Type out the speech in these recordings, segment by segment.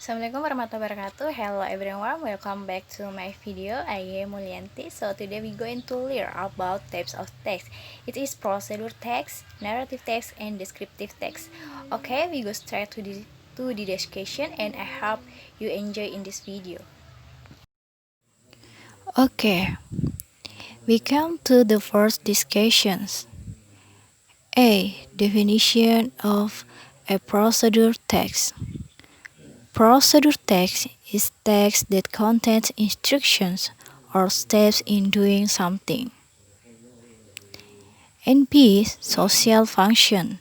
Assalamualaikum warahmatullahi wabarakatuh. Hello everyone, welcome back to my video. I am Mulianti. So today we're going to learn about types of text. It is procedure text, narrative text, and descriptive text. Okay, we go straight to the discussion, and I hope you enjoy in this video. Okay, we come to the first discussions. A. Definition of a procedure text. Procedure text is text that contains instructions or steps in doing something. And B. Social function.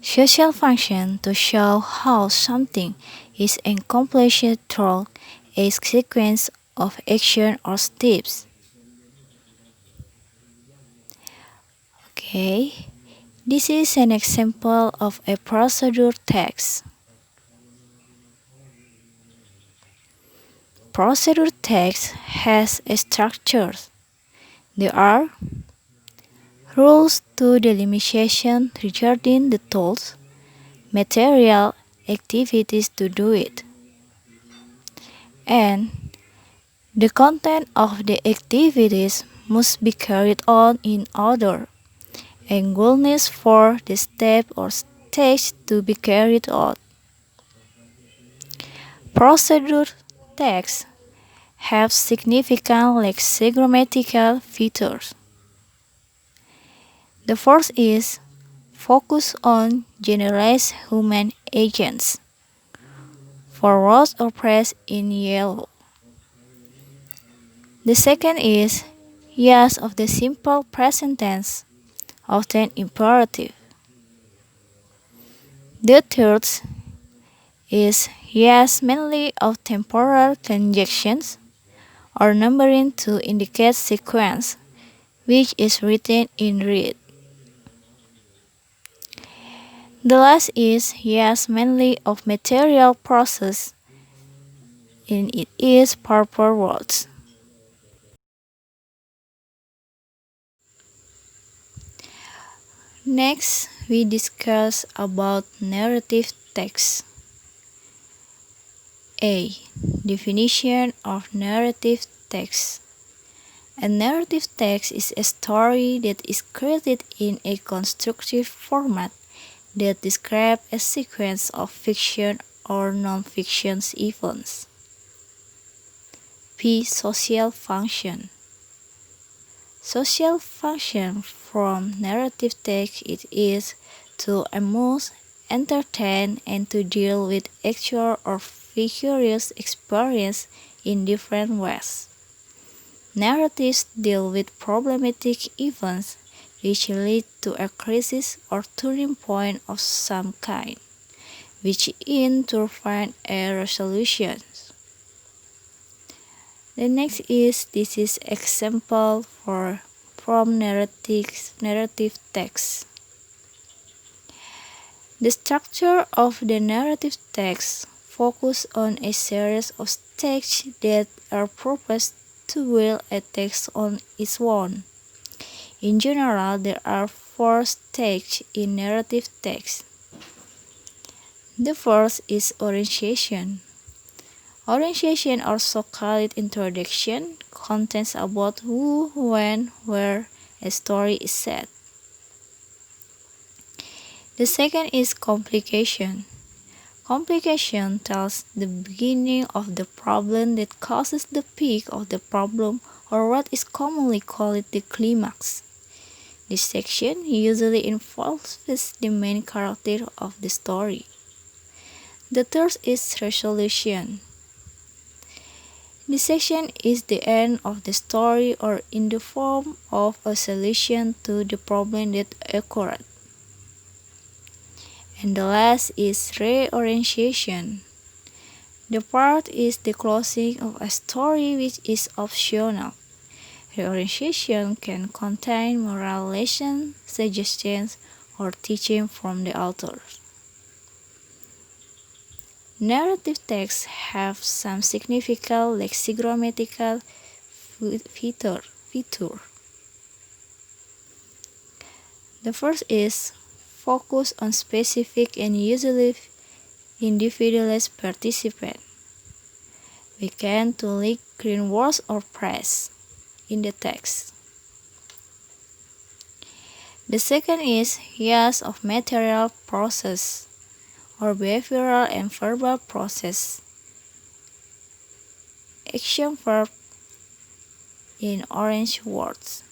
Social function to show how something is accomplished through a sequence of action or steps. Okay. This is an example of a procedure text. Procedure text has a structure. There are rules to delimitation regarding the tools, material, activities to do it, and the content of the activities must be carried on in order and goalness for the step or stage to be carried out. Procedure text have significant lexigrammatical features. The first is focus on generalized human agents. For rows or press in yellow. The second is yes of the simple present tense, often imperative. The third is yes mainly of temporal conjunctions or numbering to indicate sequence, which is written in read. The last is yes mainly of material process, and it is purple words. Next, we discuss about narrative text. A. Definition of narrative text. A narrative text is a story that is created in a constructive format that describes a sequence of fiction or non-fiction events. P. Social function. Social function from narrative text it is to amuse, entertain, and to deal with actual or vicarious experience in different ways. Narratives deal with problematic events which lead to a crisis or turning point of some kind, which in to find a resolution. The next is this is example for from narrative text. The structure of the narrative text focus on a series of stages that are proposed to build a text on its own. In general, there are 4 stages in narrative text. The first is orientation. Orientation, also called introduction, contains about who, when, where a story is set. The second is complication. Complication tells the beginning of the problem that causes the peak of the problem, or what is commonly called the climax. This section usually involves the main character of the story. The third is resolution. This section is the end of the story or in the form of a solution to the problem that occurred. And the last is reorientation. The part is the closing of a story which is optional. Reorientation can contain moral lessons, suggestions, or teaching from the author. Narrative texts have some significant lexigrammatical feature. The first is focus on specific and usually individualist participant. We can to click green words or press in the text. The second is use of material process or behavioral and verbal process. Action verb in orange words.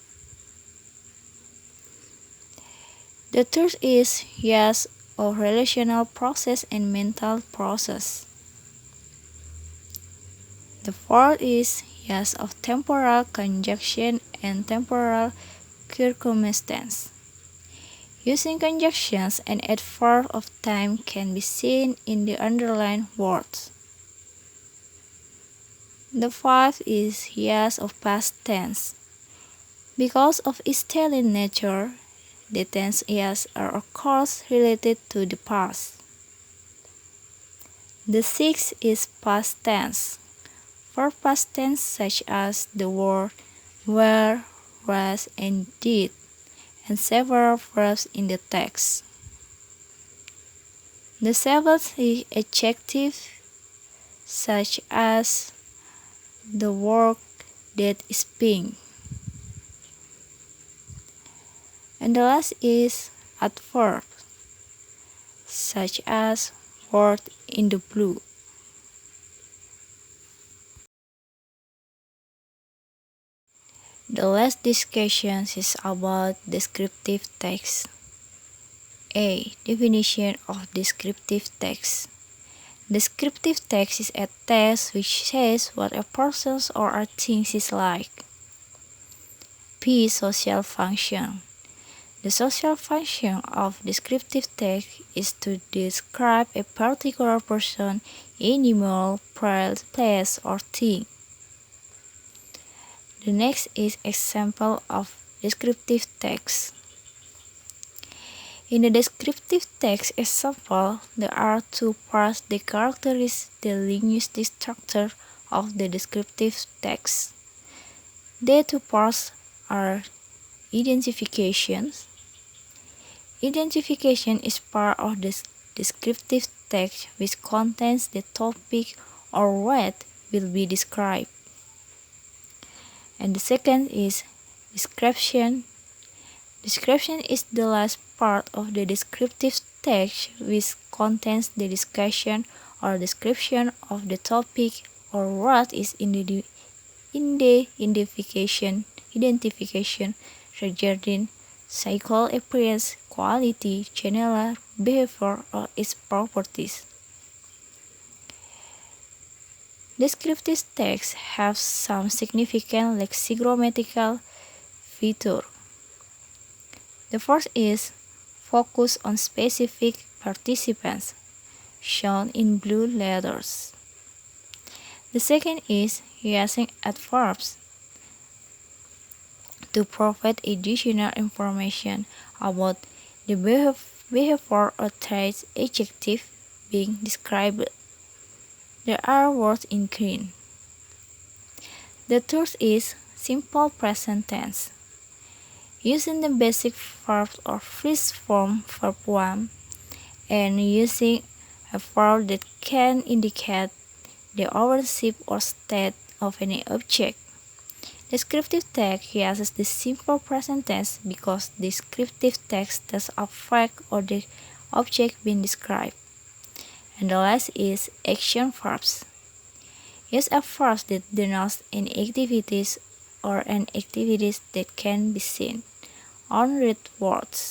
The third is use of relational process and mental process. The fourth is use of temporal conjunction and temporal circumstance. Using conjunctions and adverb of time can be seen in the underlined words. The fifth is use of past tense. Because of its telling nature, the tense use are of course related to the past. The sixth is past tense. For past tense such as the word were, was, and did, and several verbs in the text. The seventh is adjective such as the work that is pink. And the last is adverb such as word in the blue. The last discussion is about descriptive text. A. Definition of descriptive text. Descriptive text is a text which says what a person or a thing is like. P. Social function. The social function of descriptive text is to describe a particular person, animal, place, or thing. The next is example of descriptive text. In the descriptive text example, there are two parts that characterize the linguistic structure of the descriptive text. The two parts are identifications. Identification is part of the descriptive text which contains the topic or what will be described. And the second is description. Description is the last part of the descriptive text which contains the discussion or description of the topic or what is in the identification regarding psychological appearance, quality, general behavior, or its properties. Descriptive texts have some significant lexigrammatical features. The first is focus on specific participants, shown in blue letters. The second is using adverbs to provide additional information about the behavior or traits adjective being described. There are words in green. The third is simple present tense. Using the basic verb or phrase form verb 1 and using a verb that can indicate the ownership or state of any object. Descriptive text uses the simple present tense because descriptive text does affect or the object being described. And the last is action verbs. Use a verb that denotes an activities or an activities that can be seen on read words.